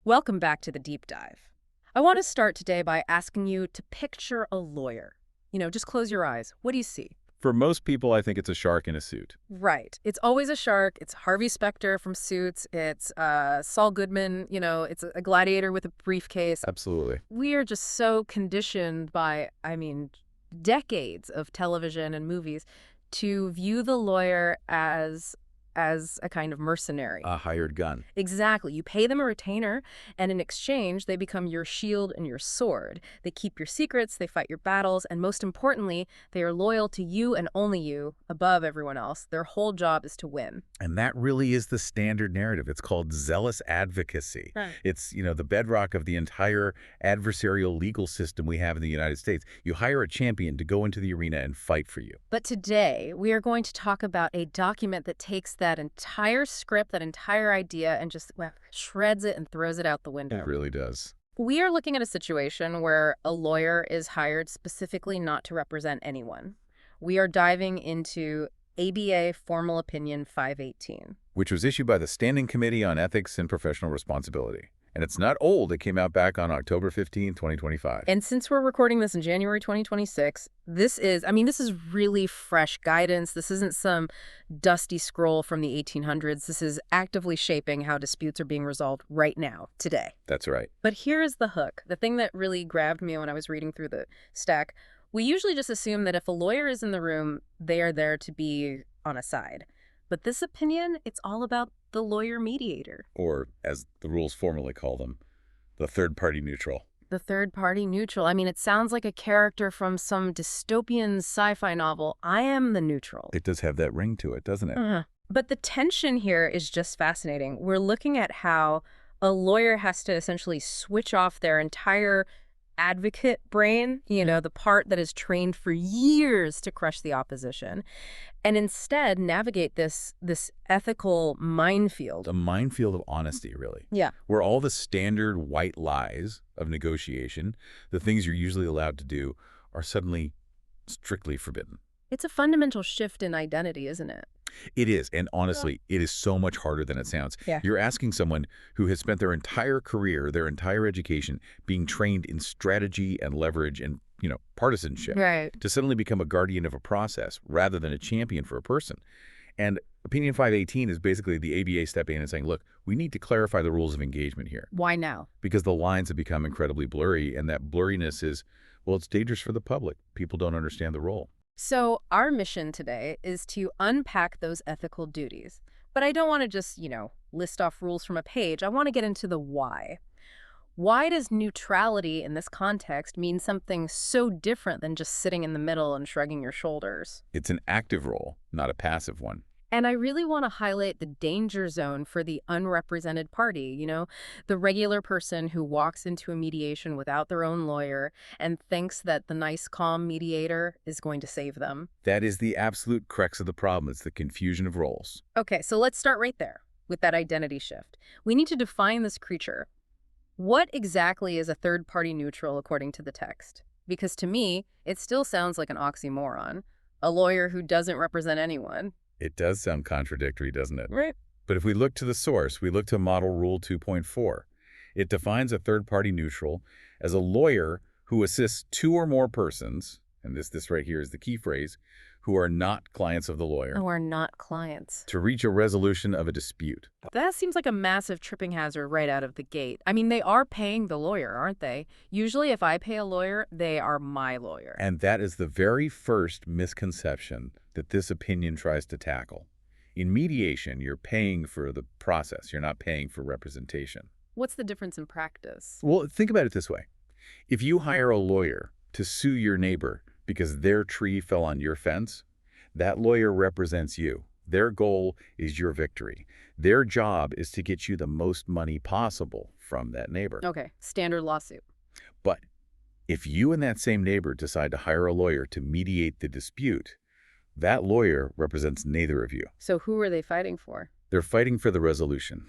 Welcome back to the deep dive. I want to start today by asking you to picture a lawyer. Just close your eyes. What do you see? For most people, I think it's a shark in a suit. Right. It's always a shark. It's Harvey Specter from Suits. It's Saul Goodman. It's a gladiator with a briefcase. Absolutely. We are just so conditioned by, decades of television and movies to view the lawyer as a kind of mercenary. A hired gun. Exactly. You pay them a retainer, and in exchange, they become your shield and your sword. They keep your secrets, they fight your battles, and most importantly, they are loyal to you and only you, above everyone else. Their whole job is to win. And that really is the standard narrative. It's called zealous advocacy. Right. It's, the bedrock of the entire adversarial legal system we have in the United States. You hire a champion to go into the arena and fight for you. But today, we are going to talk about a document that takes that entire script, that entire idea, and just shreds it and throws it out the window. It really does. We are looking at a situation where a lawyer is hired specifically not to represent anyone. We are diving into ABA Formal Opinion 518. Which was issued by the Standing Committee on Ethics and Professional Responsibility. And it's not old. It came out back on October 15, 2025. And since we're recording this in January 2026, this is really fresh guidance. This isn't some dusty scroll from the 1800s. This is actively shaping how disputes are being resolved right now, today. That's right. But here is the hook. The thing that really grabbed me when I was reading through the stack. We usually just assume that if a lawyer is in the room, they are there to be on a side. But this opinion, it's all about the lawyer-mediator. Or, as the rules formally call them, the third-party neutral. The third-party neutral. It sounds like a character from some dystopian sci-fi novel. I am the neutral. It does have that ring to it, doesn't it? But the tension here is just fascinating. We're looking at how a lawyer has to essentially switch off their entire advocate brain, the part that is trained for years to crush the opposition, and instead navigate this ethical minefield. A minefield of honesty, really. Yeah. Where all the standard white lies of negotiation, the things you're usually allowed to do, are suddenly strictly forbidden. It's a fundamental shift in identity, isn't it? It is, and honestly, it is so much harder than it sounds. Yeah. You're asking someone who has spent their entire career, their entire education, being trained in strategy and leverage and, partisanship, right, to suddenly become a guardian of a process rather than a champion for a person. And Opinion 518 is basically the ABA stepping in and saying, look, we need to clarify the rules of engagement here. Why now? Because the lines have become incredibly blurry, and that blurriness is, it's dangerous for the public. People don't understand the role. So our mission today is to unpack those ethical duties. But I don't want to just, list off rules from a page. I want to get into the why. Why does neutrality in this context mean something so different than just sitting in the middle and shrugging your shoulders? It's an active role, not a passive one. And I really want to highlight the danger zone for the unrepresented party, the regular person who walks into a mediation without their own lawyer and thinks that the nice, calm mediator is going to save them. That is the absolute crux of the problem. It's the confusion of roles. Okay, so let's start right there with that identity shift. We need to define this creature. What exactly is a third-party neutral according to the text? Because to me, it still sounds like an oxymoron. A lawyer who doesn't represent anyone. It does sound contradictory, doesn't it? Right. But if we look to the source, we look to Model Rule 2.4. It defines a third-party neutral as a lawyer who assists two or more persons, and this right here is the key phrase, who are not clients of the lawyer. Who are not clients. To reach a resolution of a dispute. That seems like a massive tripping hazard right out of the gate. They are paying the lawyer, aren't they? Usually if I pay a lawyer, they are my lawyer. And that is the very first misconception that this opinion tries to tackle. In mediation, you're paying for the process. You're not paying for representation. What's the difference in practice? Well, think about it this way. If you hire a lawyer to sue your neighbor because their tree fell on your fence, that lawyer represents you. Their goal is your victory. Their job is to get you the most money possible from that neighbor. Okay, standard lawsuit. But if you and that same neighbor decide to hire a lawyer to mediate the dispute, that lawyer represents neither of you. So who are they fighting for? They're fighting for the resolution,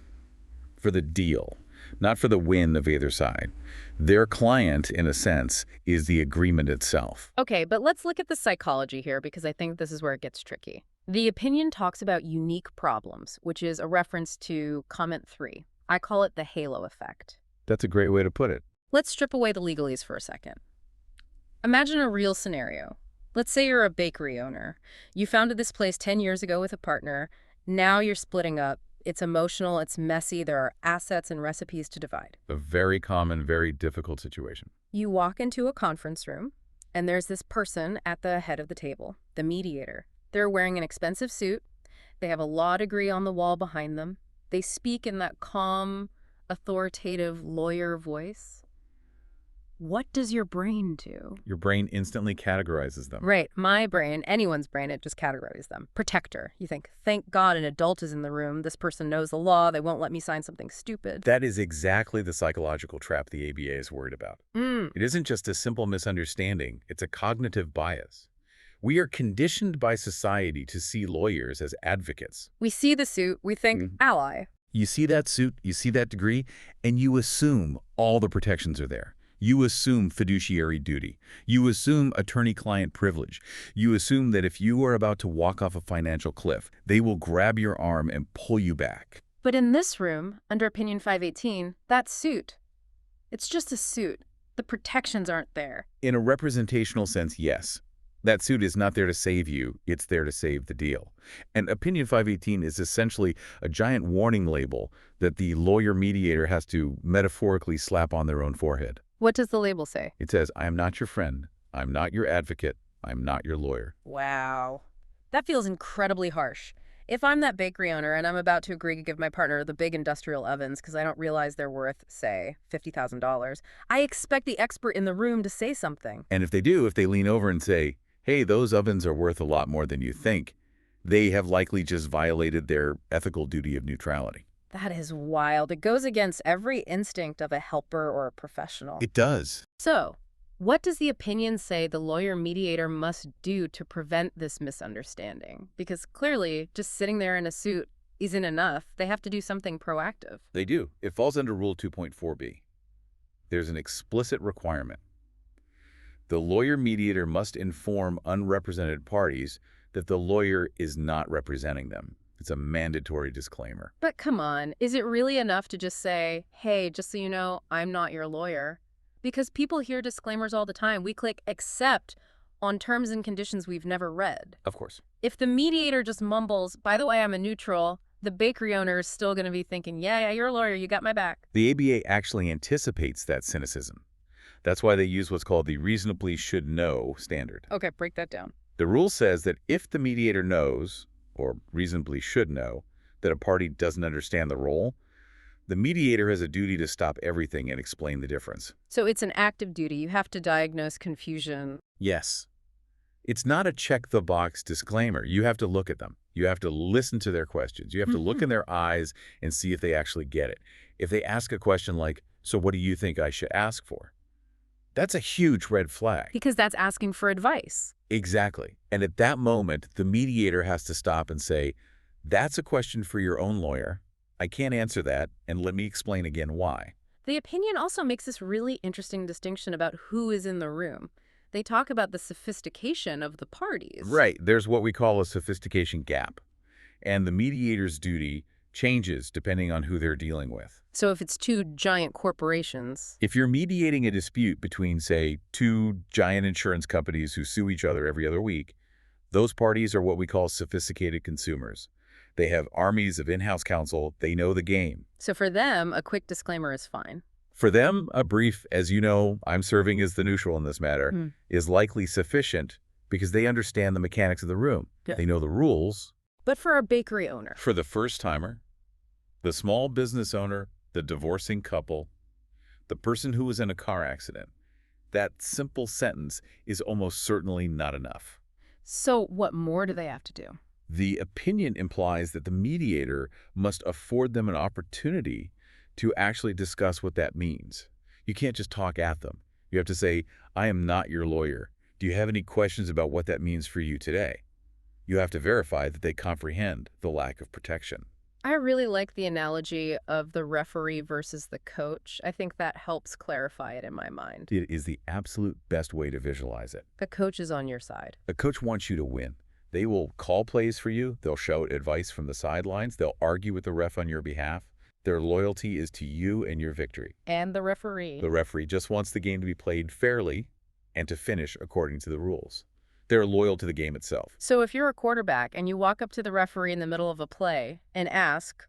for the deal, not for the win of either side. Their client, in a sense, is the agreement itself. Okay, but let's look at the psychology here because I think this is where it gets tricky. The opinion talks about unique problems, which is a reference to comment 3. I call it the halo effect. That's a great way to put it. Let's strip away the legalese for a second. Imagine a real scenario. Let's say you're a bakery owner. You founded this place 10 years ago with a partner. Now you're splitting up. It's emotional, it's messy, there are assets and recipes to divide. A very common, very difficult situation. You walk into a conference room, and there's this person at the head of the table, the mediator. They're wearing an expensive suit. They have a law degree on the wall behind them. They speak in that calm, authoritative lawyer voice. What does your brain do? Your brain instantly categorizes them. Right. My brain, anyone's brain, it just categorizes them. Protector. You think, thank God an adult is in the room. This person knows the law. They won't let me sign something stupid. That is exactly the psychological trap the ABA is worried about. It isn't just a simple misunderstanding. It's a cognitive bias. We are conditioned by society to see lawyers as advocates. We see the suit. We think, ally. You see that suit, you see that degree, and you assume all the protections are there. You assume fiduciary duty. You assume attorney-client privilege. You assume that if you are about to walk off a financial cliff, they will grab your arm and pull you back. But in this room, under Opinion 518, that suit, it's just a suit. The protections aren't there. In a representational sense, yes. That suit is not there to save you. It's there to save the deal. And Opinion 518 is essentially a giant warning label that the lawyer-mediator has to metaphorically slap on their own forehead. What does the label say? It says, I am not your friend. I'm not your advocate. I'm not your lawyer. Wow. That feels incredibly harsh. If I'm that bakery owner and I'm about to agree to give my partner the big industrial ovens because I don't realize they're worth, say, $50,000, I expect the expert in the room to say something. And if they do, if they lean over and say, hey, those ovens are worth a lot more than you think, they have likely just violated their ethical duty of neutrality. That is wild. It goes against every instinct of a helper or a professional. It does. So, what does the opinion say the lawyer-mediator must do to prevent this misunderstanding? Because clearly, just sitting there in a suit isn't enough. They have to do something proactive. They do. It falls under Rule 2.4b. There's an explicit requirement. The lawyer-mediator must inform unrepresented parties that the lawyer is not representing them. It's a mandatory disclaimer. But come on, is it really enough to just say, hey, just so you know, I'm not your lawyer? Because people hear disclaimers all the time. We click accept on terms and conditions we've never read. Of course. If the mediator just mumbles, by the way, I'm a neutral, the bakery owner is still going to be thinking, yeah, you're a lawyer, you got my back. The ABA actually anticipates that cynicism. That's why they use what's called the reasonably should know standard. Okay, break that down. The rule says that if the mediator knows, or reasonably should know, that a party doesn't understand the role, the mediator has a duty to stop everything and explain the difference. So it's an active duty. You have to diagnose confusion. Yes. It's not a check-the-box disclaimer. You have to look at them. You have to listen to their questions. You have to look in their eyes and see if they actually get it. If they ask a question like, so what do you think I should ask for? That's a huge red flag. Because that's asking for advice. Exactly. And at that moment, the mediator has to stop and say, that's a question for your own lawyer. I can't answer that, and let me explain again why. The opinion also makes this really interesting distinction about who is in the room. They talk about the sophistication of the parties. Right. There's what we call a sophistication gap. And the mediator's duty changes depending on who they're dealing with. So if it's two giant corporations... If you're mediating a dispute between, say, two giant insurance companies who sue each other every other week, those parties are what we call sophisticated consumers. They have armies of in-house counsel. They know the game. So for them, a quick disclaimer is fine. For them, a brief, as you know, I'm serving as the neutral in this matter, is likely sufficient because they understand the mechanics of the room. Yeah. They know the rules. But for a bakery owner... For the first-timer, the small business owner, the divorcing couple, the person who was in a car accident, that simple sentence is almost certainly not enough. So what more do they have to do? The opinion implies that the mediator must afford them an opportunity to actually discuss what that means. You can't just talk at them. You have to say, I am not your lawyer. Do you have any questions about what that means for you today? You have to verify that they comprehend the lack of protection. I really like the analogy of the referee versus the coach. I think that helps clarify it in my mind. It is the absolute best way to visualize it. The coach is on your side. A coach wants you to win. They will call plays for you. They'll shout advice from the sidelines. They'll argue with the ref on your behalf. Their loyalty is to you and your victory. And the referee. The referee just wants the game to be played fairly and to finish according to the rules. They're loyal to the game itself. So if you're a quarterback and you walk up to the referee in the middle of a play and ask,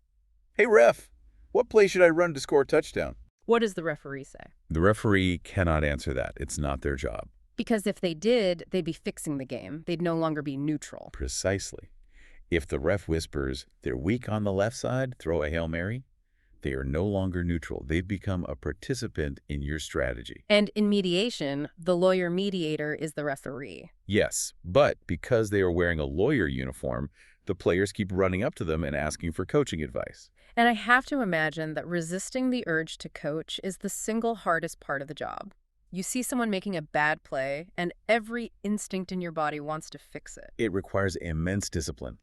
"Hey, ref, what play should I run to score a touchdown?" what does the referee say? The referee cannot answer that. It's not their job. Because if they did, they'd be fixing the game. They'd no longer be neutral. Precisely. If the ref whispers, "They're weak on the left side, throw a Hail Mary," they are no longer neutral. They've become a participant in your strategy. And in mediation, the lawyer-mediator is the referee. Yes, but because they are wearing a lawyer uniform, the players keep running up to them and asking for coaching advice. And I have to imagine that resisting the urge to coach is the single hardest part of the job. You see someone making a bad play, and every instinct in your body wants to fix it. It requires immense discipline.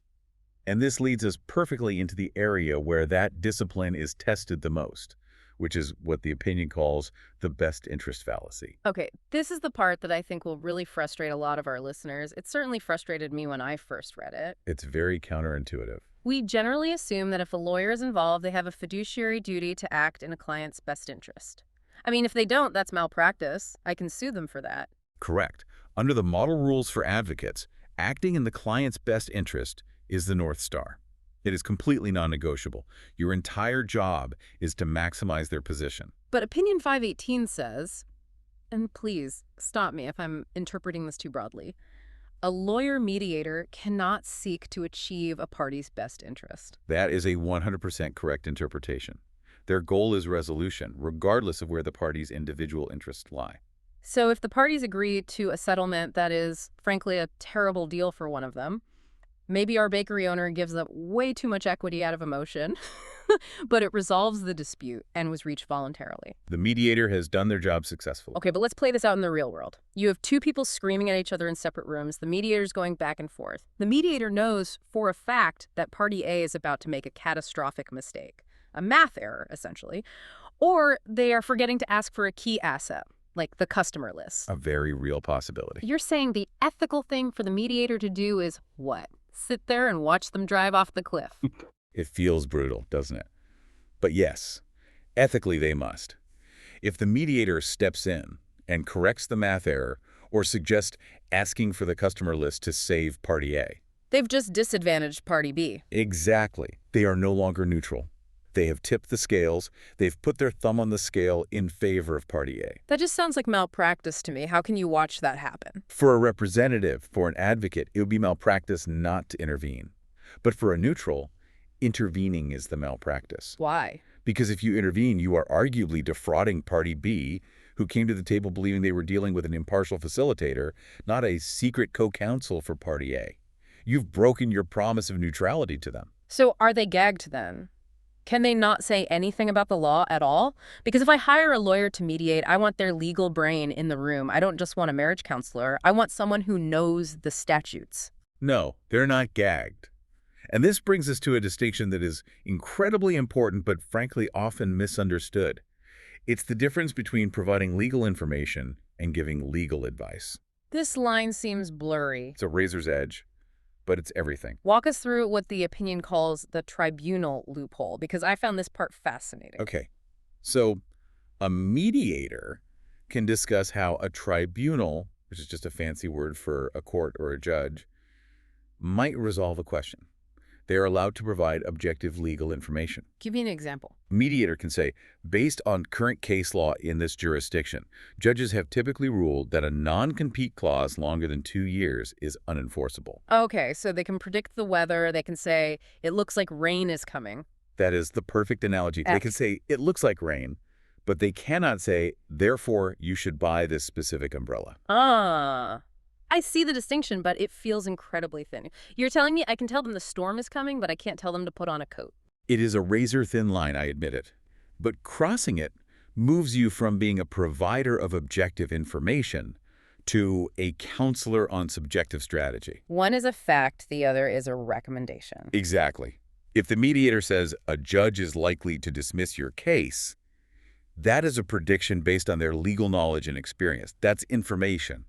And this leads us perfectly into the area where that discipline is tested the most, which is what the opinion calls the best interest fallacy. Okay, this is the part that I think will really frustrate a lot of our listeners. It certainly frustrated me when I first read it. It's very counterintuitive. We generally assume that if a lawyer is involved, they have a fiduciary duty to act in a client's best interest. I mean, if they don't, that's malpractice. I can sue them for that. Correct. Under the model rules for advocates, acting in the client's best interest is the North Star. It is completely non-negotiable. Your entire job is to maximize their position. But Opinion 518 says, and please stop me if I'm interpreting this too broadly, a lawyer-mediator cannot seek to achieve a party's best interest. That is a 100% correct interpretation. Their goal is resolution, regardless of where the party's individual interests lie. So if the parties agree to a settlement that is, frankly, a terrible deal for one of them, maybe our bakery owner gives up way too much equity out of emotion, but it resolves the dispute and was reached voluntarily. The mediator has done their job successfully. Okay, but let's play this out in the real world. You have two people screaming at each other in separate rooms. The mediator's going back and forth. The mediator knows for a fact that party A is about to make a catastrophic mistake, a math error, essentially, or they are forgetting to ask for a key asset, like the customer list. A very real possibility. You're saying the ethical thing for the mediator to do is what? Sit there and watch them drive off the cliff. It feels brutal, doesn't it? But yes, ethically they must. If the mediator steps in and corrects the math error or suggests asking for the customer list to save party A. They've just disadvantaged party B. Exactly. They are no longer neutral. They have tipped the scales. They've put their thumb on the scale in favor of party A. That just sounds like malpractice to me. How can you watch that happen? For a representative, for an advocate, it would be malpractice not to intervene. But for a neutral, intervening is the malpractice. Why? Because if you intervene, you are arguably defrauding party B, who came to the table believing they were dealing with an impartial facilitator, not a secret co-counsel for party A. You've broken your promise of neutrality to them. So are they gagged then? Can they not say anything about the law at all? Because if I hire a lawyer to mediate, I want their legal brain in the room. I don't just want a marriage counselor. I want someone who knows the statutes. No, they're not gagged. And this brings us to a distinction that is incredibly important but frankly often misunderstood. It's the difference between providing legal information and giving legal advice. This line seems blurry. It's a razor's edge, but it's everything. Walk us through what the opinion calls the tribunal loophole, because I found this part fascinating. Okay, so a mediator can discuss how a tribunal, which is just a fancy word for a court or a judge, might resolve a question. They are allowed to provide objective legal information. Give me an example. A mediator can say, based on current case law in this jurisdiction, judges have typically ruled that a non-compete clause longer than 2 years is unenforceable. Okay, so they can predict the weather. They can say, it looks like rain is coming. That is the perfect analogy. They can say, it looks like rain, but they cannot say, therefore, you should buy this specific umbrella. I see the distinction, but it feels incredibly thin. You're telling me I can tell them the storm is coming, but I can't tell them to put on a coat. It is a razor-thin line, I admit it. But crossing it moves you from being a provider of objective information to a counselor on subjective strategy. One is a fact, the other is a recommendation. Exactly. If the mediator says a judge is likely to dismiss your case, that is a prediction based on their legal knowledge and experience. That's information.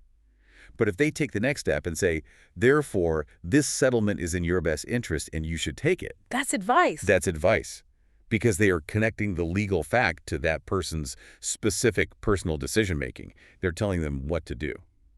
But if they take the next step and say, therefore, this settlement is in your best interest and you should take it. That's advice. That's advice. because they are connecting the legal fact to that person's specific personal decision-making. They're telling them what to do.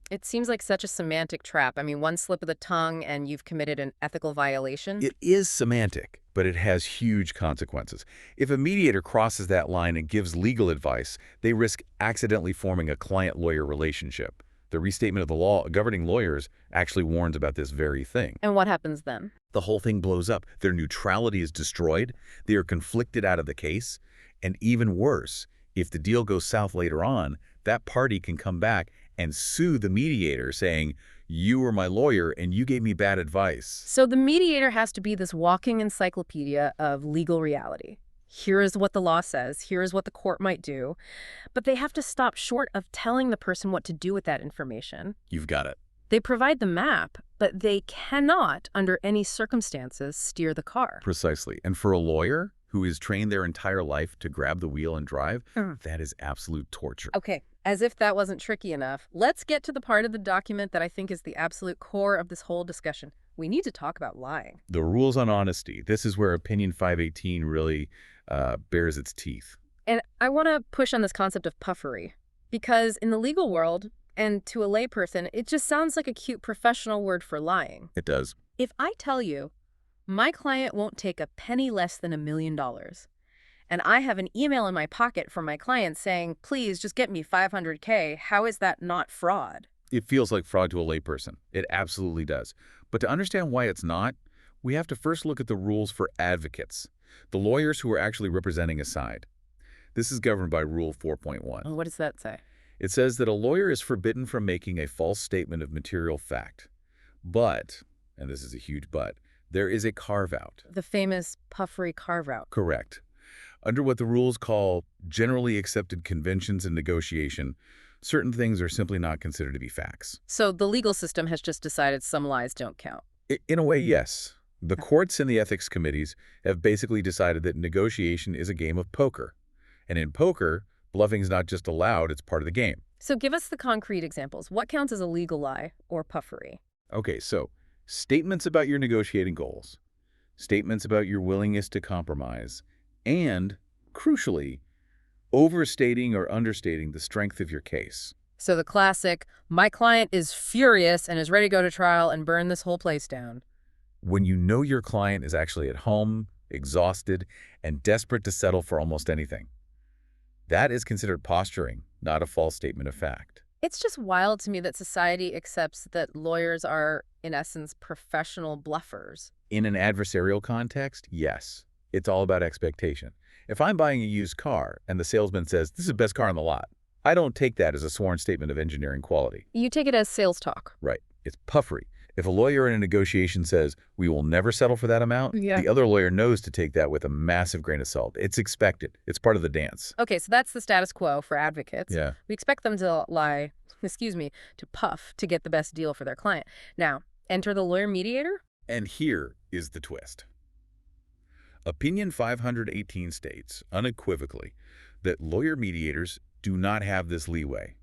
It seems like such a semantic trap. I mean, one slip of the tongue and you've committed an ethical violation. It is semantic, but it has huge consequences. If a mediator crosses that line and gives legal advice, they risk accidentally forming a client-lawyer relationship. The restatement of the law governing lawyers actually warns about this very thing. And what happens then? The whole thing blows up. Their neutrality is destroyed. They are conflicted out of the case. And even worse, if the deal goes south later on, that party can come back and sue the mediator saying, you were my lawyer and you gave me bad advice. So the mediator has to be this walking encyclopedia of legal reality. Here is what the law says. Here is what the court might do. But they have to stop short of telling the person what to do with that information. You've got it. They provide the map, but they cannot, under any circumstances, steer the car. Precisely. And for a lawyer who is trained their entire life to grab the wheel and drive, that is absolute torture. Okay, as if that wasn't tricky enough, let's get to the part of the document that I think is the absolute core of this whole discussion. We need to talk about lying. The rules on honesty. This is where Opinion 518 really bears its teeth. And I want to push on this concept of puffery, because in the legal world, and to a layperson, it just sounds like a cute professional word for lying. It does. If I tell you, my client won't take a penny less than $1 million, and I have an email in my pocket from my client saying, please just get me $500K, how is that not fraud? It feels like fraud to a layperson. It absolutely does. But to understand why it's not, we have to first look at the rules for advocates, the lawyers who are actually representing a side. This is governed by Rule 4.1. What does that say? It says that a lawyer is forbidden from making a false statement of material fact. But, and this is a huge but, there is a carve-out. The famous puffery carve-out. Correct. Under what the rules call generally accepted conventions in negotiation, certain things are simply not considered to be facts. So the legal system has just decided some lies don't count. In a way, yes. The courts and the ethics committees have basically decided that negotiation is a game of poker. And in poker, bluffing is not just allowed, it's part of the game. So give us the concrete examples. What counts as a legal lie or puffery? Okay, so statements about your negotiating goals, statements about your willingness to compromise, and, crucially, overstating or understating the strength of your case. So the classic, my client is furious and is ready to go to trial and burn this whole place down. When you know your client is actually at home, exhausted, and desperate to settle for almost anything. That is considered posturing, not a false statement of fact. It's just wild to me that society accepts that lawyers are, in essence, professional bluffers. In an adversarial context, yes. It's all about expectation. If I'm buying a used car and the salesman says, this is the best car on the lot, I don't take that as a sworn statement of engineering quality. You take it as sales talk. Right. It's puffery. If a lawyer in a negotiation says, we will never settle for that amount, the other lawyer knows to take that with a massive grain of salt. It's expected. It's part of the dance. Okay, so that's the status quo for advocates. Yeah. We expect them to lie, to puff to get the best deal for their client. Now, enter the lawyer-mediator? And here is the twist. Opinion 518 states, unequivocally, that lawyer-mediators do not have this leeway.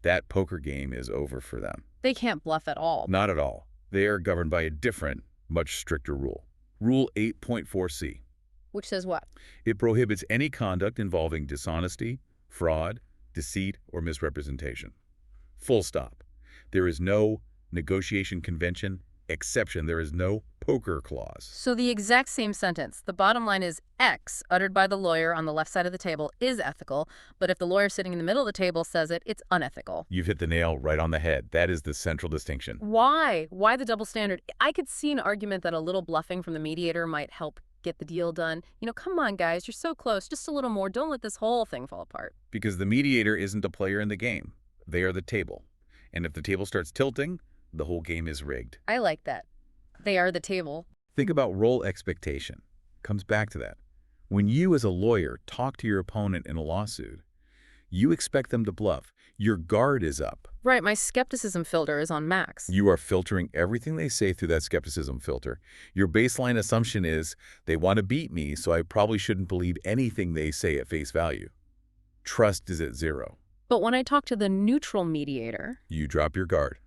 That poker game is over for them. They can't bluff at all. Not at all. They are governed by a different, much stricter rule. Rule 8.4c. Which says what? It prohibits any conduct involving dishonesty, fraud, deceit, or misrepresentation. Full stop. There is no negotiation convention exception. There is no poker clause. So the exact same sentence. The bottom line is X, uttered by the lawyer on the left side of the table, is ethical, but if the lawyer sitting in the middle of the table says it, it's unethical. You've hit the nail right on the head. That is the central distinction. Why? Why the double standard? I could see an argument that a little bluffing from the mediator might help get the deal done. You know, come on, guys, you're so close. Just a little more. Don't let this whole thing fall apart. Because the mediator isn't a player in the game. They are the table. And if the table starts tilting, the whole game is rigged. I like that. They are the table. Think about role expectation. Comes back to that. When you as a lawyer talk to your opponent in a lawsuit, you expect them to bluff. Your guard is up. Right, my skepticism filter is on max. You are filtering everything they say through that skepticism filter. Your baseline assumption is, they want to beat me, so I probably shouldn't believe anything they say at face value. Trust is at zero. But when I talk to the neutral mediator, you drop your guard.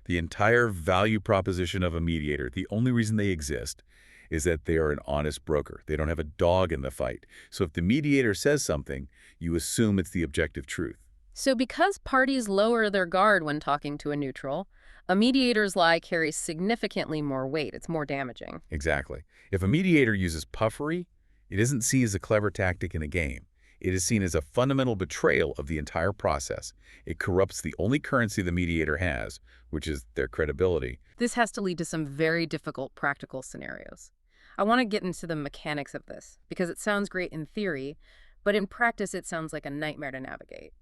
The entire value proposition of a mediator, the only reason they exist, is that they are an honest broker. They don't have a dog in the fight. So if the mediator says something, you assume it's the objective truth. So because parties lower their guard when talking to a neutral, a mediator's lie carries significantly more weight. It's more damaging. Exactly. If a mediator uses puffery, it isn't seen as a clever tactic in a game. It is seen as a fundamental betrayal of the entire process. It corrupts the only currency the mediator has, which is their credibility. This has to lead to some very difficult practical scenarios. I want to get into the mechanics of this, because it sounds great in theory, but in practice it sounds like a nightmare to navigate.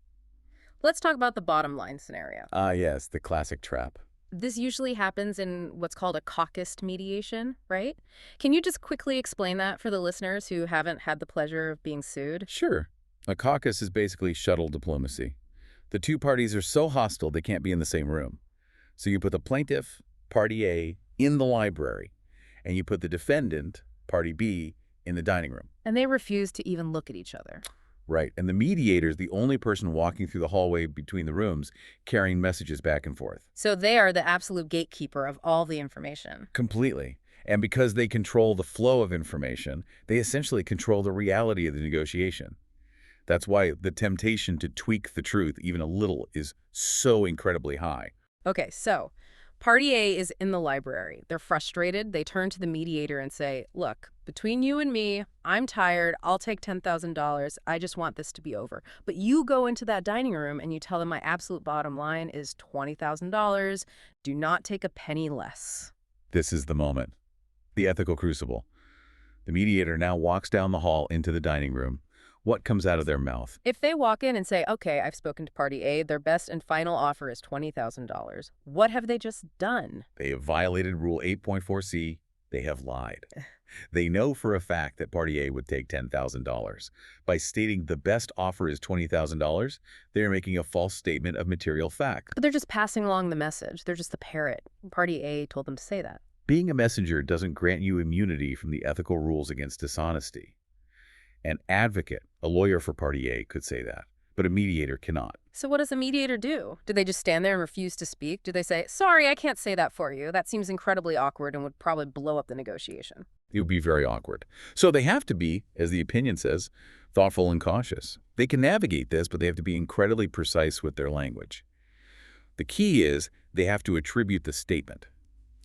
Let's talk about the bottom line scenario. Ah, yes, the classic trap. This usually happens in what's called a caucused mediation, right? Can you just quickly explain that for the listeners who haven't had the pleasure of being sued? Sure. A caucus is basically shuttle diplomacy. The two parties are so hostile they can't be in the same room. So you put the plaintiff, party A, in the library, and you put the defendant, party B, in the dining room. And they refuse to even look at each other. Right, and the mediator is the only person walking through the hallway between the rooms, carrying messages back and forth. So they are the absolute gatekeeper of all the information. Completely. And because they control the flow of information, they essentially control the reality of the negotiation. That's why the temptation to tweak the truth even a little is so incredibly high. Okay, so party A is in the library. They're frustrated. They turn to the mediator and say, look, between you and me, I'm tired. I'll take $10,000. I just want this to be over. But you go into that dining room and you tell them my absolute bottom line is $20,000. Do not take a penny less. This is the moment. The ethical crucible. The mediator now walks down the hall into the dining room. What comes out of their mouth? If they walk in and say, okay, I've spoken to party A, their best and final offer is $20,000, what have they just done? They have violated Rule 8.4c. They have lied. They know for a fact that party A would take $10,000. By stating the best offer is $20,000, they are making a false statement of material fact. But they're just passing along the message. They're just the parrot. Party A told them to say that. Being a messenger doesn't grant you immunity from the ethical rules against dishonesty. An advocate, a lawyer for party A, could say that, but a mediator cannot. So what does a mediator do? Do they just stand there and refuse to speak? Do they say, sorry, I can't say that for you? That seems incredibly awkward and would probably blow up the negotiation. It would be very awkward. So they have to be, as the opinion says, thoughtful and cautious. They can navigate this, but they have to be incredibly precise with their language. The key is they have to attribute the statement.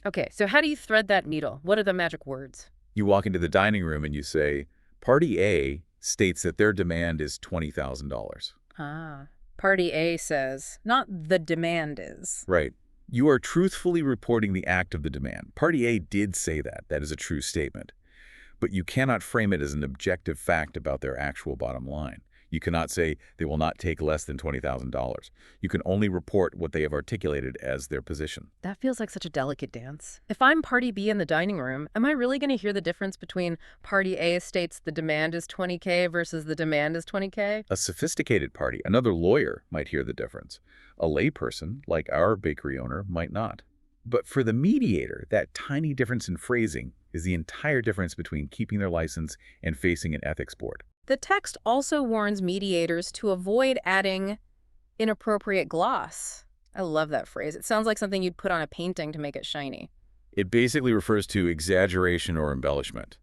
Okay, so how do you thread that needle? What are the magic words? You walk into the dining room and you say, Party A states that their demand is $20,000. Ah, Party A says, not the demand is. Right. You are truthfully reporting the act of the demand. Party A did say that. That is a true statement. But you cannot frame it as an objective fact about their actual bottom line. You cannot say they will not take less than $20,000. You can only report what they have articulated as their position. That feels like such a delicate dance. If I'm Party B in the dining room, am I really going to hear the difference between Party A states the demand is $20K versus the demand is $20K? A sophisticated party, another lawyer, might hear the difference. A layperson, like our bakery owner, might not. But for the mediator, that tiny difference in phrasing is the entire difference between keeping their license and facing an ethics board. The text also warns mediators to avoid adding inappropriate gloss. I love that phrase. It sounds like something you'd put on a painting to make it shiny. It basically refers to exaggeration or embellishment.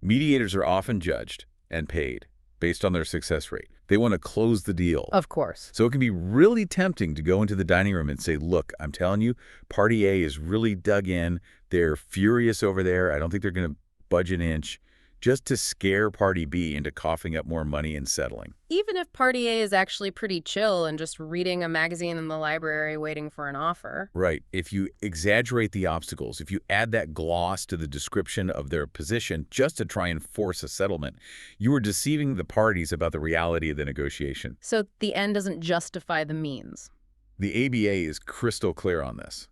Mediators are often judged and paid based on their success rate. They want to close the deal. Of course. So it can be really tempting to go into the dining room and say, look, I'm telling you, Party A is really dug in. They're furious over there. I don't think they're going to budge an inch, just to scare Party B into coughing up more money and settling. Even if Party A is actually pretty chill and just reading a magazine in the library waiting for an offer. Right. If you exaggerate the obstacles, if you add that gloss to the description of their position just to try and force a settlement, you are deceiving the parties about the reality of the negotiation. So the end doesn't justify the means. The ABA is crystal clear on this.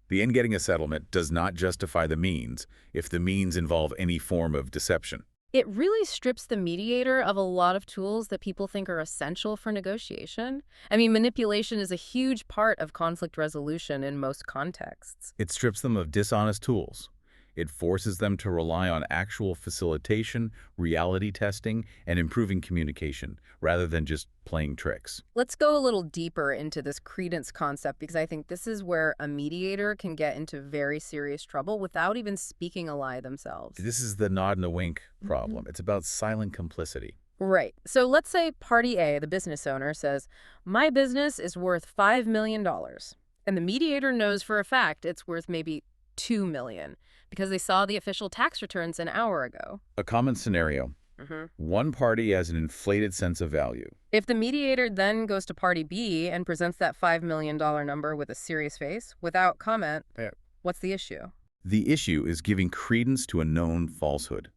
The end getting a settlement does not justify the means if the means involve any form of deception. It really strips the mediator of a lot of tools that people think are essential for negotiation. I mean, manipulation is a huge part of conflict resolution in most contexts. It strips them of dishonest tools. It forces them to rely on actual facilitation, reality testing, and improving communication, rather than just playing tricks. Let's go a little deeper into this credence concept because I think this is where a mediator can get into very serious trouble without even speaking a lie themselves. This is the nod and a wink problem. It's about silent complicity. Right. So let's say party A, the business owner, says, my business is worth $5 million. And the mediator knows for a fact it's worth maybe $2 million because they saw the official tax returns an hour ago. A common scenario. One party has an inflated sense of value. If the mediator then goes to party B and presents that $5 million number with a serious face, without comment, what's the issue? The issue is giving credence to a known falsehood.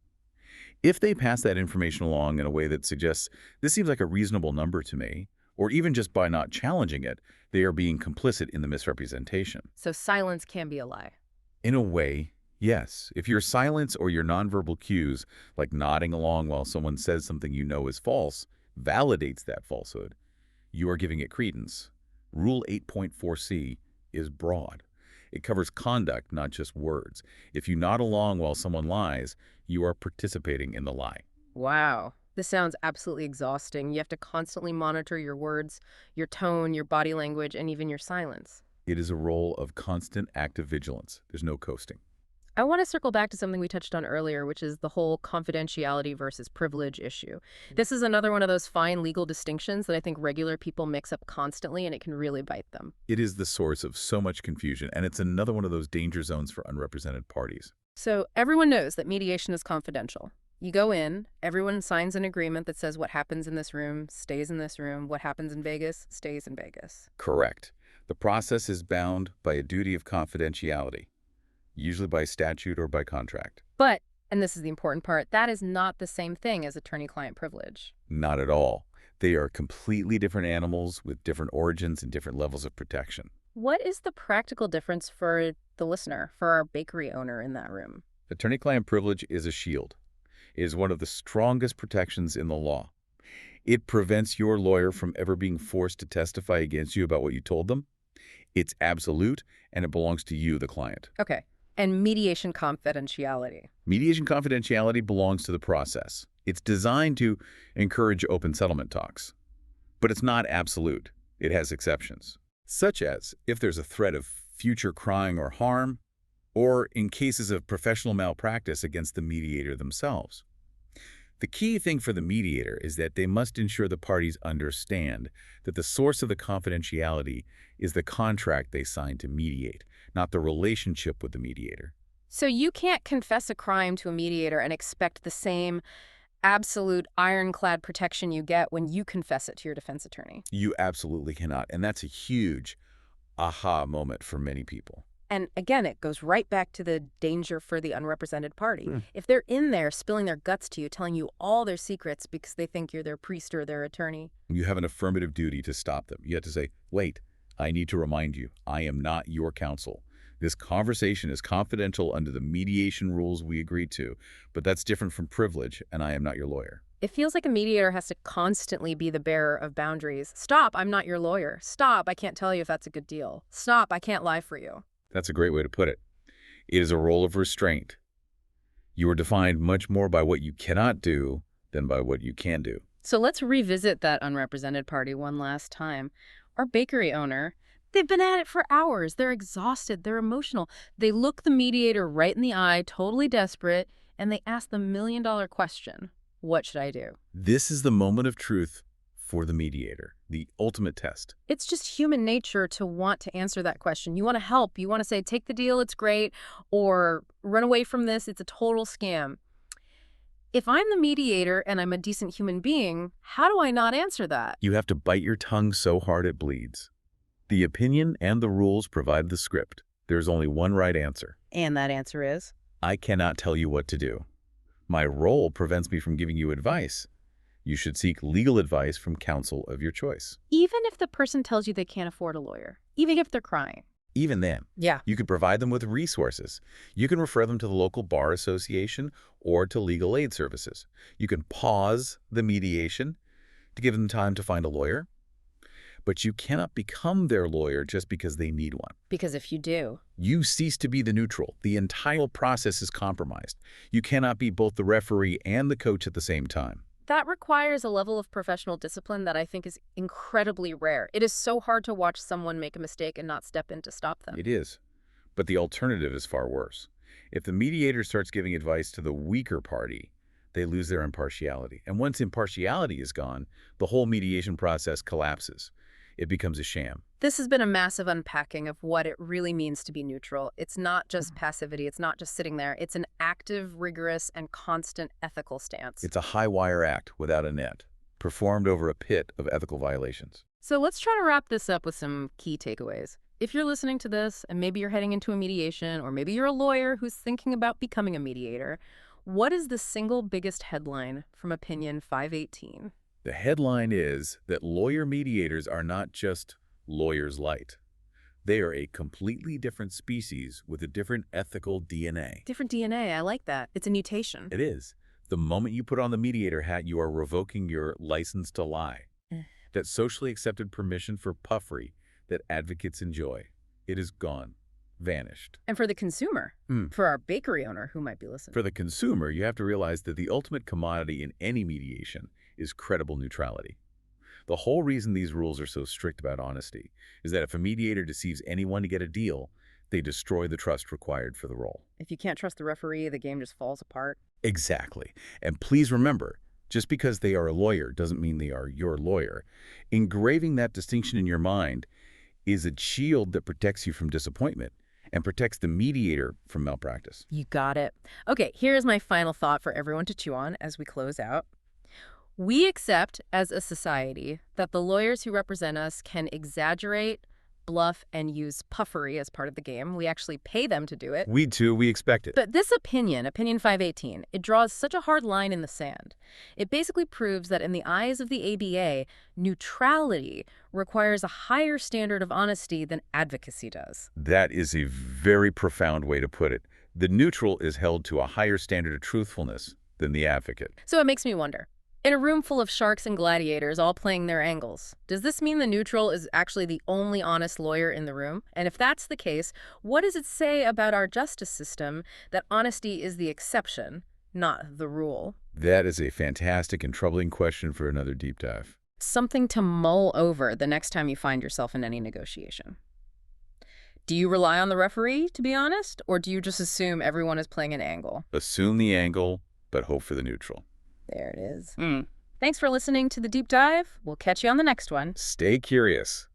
If they pass that information along in a way that suggests, this seems like a reasonable number to me, or even just by not challenging it, they are being complicit in the misrepresentation. So silence can be a lie. In a way, yes. If your silence or your nonverbal cues, like nodding along while someone says something you know is false, validates that falsehood, you are giving it credence. Rule 8.4c is broad. It covers conduct, not just words. If you nod along while someone lies, you are participating in the lie. Wow. This sounds absolutely exhausting. You have to constantly monitor your words, your tone, your body language, and even your silence. It is a role of constant active vigilance. There's no coasting. I want to circle back to something we touched on earlier, which is the whole confidentiality versus privilege issue. This is another one of those fine legal distinctions that I think regular people mix up constantly, and it can really bite them. It is the source of so much confusion, and it's another one of those danger zones for unrepresented parties. So everyone knows that mediation is confidential. You go in, everyone signs an agreement that says what happens in this room stays in this room, what happens in Vegas stays in Vegas. Correct. The process is bound by a duty of confidentiality, usually by statute or by contract. But, and this is the important part, that is not the same thing as attorney-client privilege. Not at all. They are completely different animals with different origins and different levels of protection. What is the practical difference for the listener, for our bakery owner in that room? Attorney-client privilege is a shield. It is one of the strongest protections in the law. It prevents your lawyer from ever being forced to testify against you about what you told them. It's absolute, and it belongs to you, the client. Okay. And mediation confidentiality. Mediation confidentiality belongs to the process. It's designed to encourage open settlement talks. But it's not absolute. It has exceptions, such as if there's a threat of future crime or harm, or in cases of professional malpractice against the mediator themselves. The key thing for the mediator is that they must ensure the parties understand that the source of the confidentiality is the contract they signed to mediate, not the relationship with the mediator. So you can't confess a crime to a mediator and expect the same absolute ironclad protection you get when you confess it to your defense attorney. You absolutely cannot, and that's a huge aha moment for many people. And again, it goes right back to the danger for the unrepresented party. If they're in there spilling their guts to you, telling you all their secrets because they think you're their priest or their attorney. You have an affirmative duty to stop them. You have to say, wait, I need to remind you, I am not your counsel. This conversation is confidential under the mediation rules we agreed to, but that's different from privilege, and I am not your lawyer. It feels like a mediator has to constantly be the bearer of boundaries. Stop, I'm not your lawyer. Stop, I can't tell you if that's a good deal. Stop, I can't lie for you. That's a great way to put it. It is a role of restraint. You are defined much more by what you cannot do than by what you can do. So let's revisit that unrepresented party one last time. Our bakery owner, they've been at it for hours. They're exhausted. They're emotional. They look the mediator right in the eye, totally desperate, and they ask the million-dollar question, what should I do? This is the moment of truth for the mediator, the ultimate test. It's just human nature to want to answer that question. You want to help. You want to say, take the deal, it's great, or run away from this, it's a total scam. If I'm the mediator and I'm a decent human being, how do I not answer that? You have to bite your tongue so hard it bleeds. The opinion and the rules provide the script. There's only one right answer. And that answer is? I cannot tell you what to do. My role prevents me from giving you advice. You should seek legal advice from counsel of your choice. Even if the person tells you they can't afford a lawyer, even if they're crying. Even then, you could provide them with resources. You can refer them to the local bar association or to legal aid services. You can pause the mediation to give them time to find a lawyer. But you cannot become their lawyer just because they need one. Because if you do, You cease to be the neutral. The entire process is compromised. You cannot be both the referee and the coach at the same time. that requires a level of professional discipline that I think is incredibly rare. It is so hard to watch someone make a mistake and not step in to stop them. It is. But the alternative is far worse. If the mediator starts giving advice to the weaker party, they lose their impartiality. And once impartiality is gone, the whole mediation process collapses. It becomes a sham. This has been a massive unpacking of what it really means to be neutral. It's not just passivity. It's not just sitting there. It's an active, rigorous, and constant ethical stance. It's a high-wire act without a net, performed over a pit of ethical violations. So let's try to wrap this up with some key takeaways. If you're listening to this, and maybe you're heading into a mediation, or maybe you're a lawyer who's thinking about becoming a mediator, what is the single biggest headline from Opinion 518? The headline is that lawyer-mediators are not just lawyers light. They are a completely different species with a different ethical DNA. Different DNA, I like that. It's a mutation. It is. The moment you put on the mediator hat, you are revoking your license to lie. That socially accepted permission for puffery that advocates enjoy. It is gone. Vanished. And for the consumer, for our bakery owner who might be listening. For the consumer, you have to realize that the ultimate commodity in any mediation is credible neutrality. The whole reason these rules are so strict about honesty is that if a mediator deceives anyone to get a deal, they destroy the trust required for the role. If you can't trust the referee, the game just falls apart. Exactly. And please remember, just because they are a lawyer doesn't mean they are your lawyer. Engraving that distinction in your mind is a shield that protects you from disappointment and protects the mediator from malpractice. You got it. Okay, here's my final thought for everyone to chew on as we close out. We accept as a society that the lawyers who represent us can exaggerate, bluff, and use puffery as part of the game. We actually pay them to do it. We too, we expect it. But this opinion, Opinion 518, it draws such a hard line in the sand. It basically proves that in the eyes of the ABA, neutrality requires a higher standard of honesty than advocacy does. That is a very profound way to put it. The neutral is held to a higher standard of truthfulness than the advocate. So it makes me wonder. In a room full of sharks and gladiators all playing their angles, does this mean the neutral is actually the only honest lawyer in the room? And if that's the case, what does it say about our justice system that honesty is the exception, not the rule? That is a fantastic and troubling question for another deep dive. Something to mull over the next time you find yourself in any negotiation. Do you rely on the referee, to be honest, or do you just assume everyone is playing an angle? Assume the angle, but hope for the neutral. There it is. Thanks for listening to The Deep Dive. We'll catch you on the next one. Stay curious.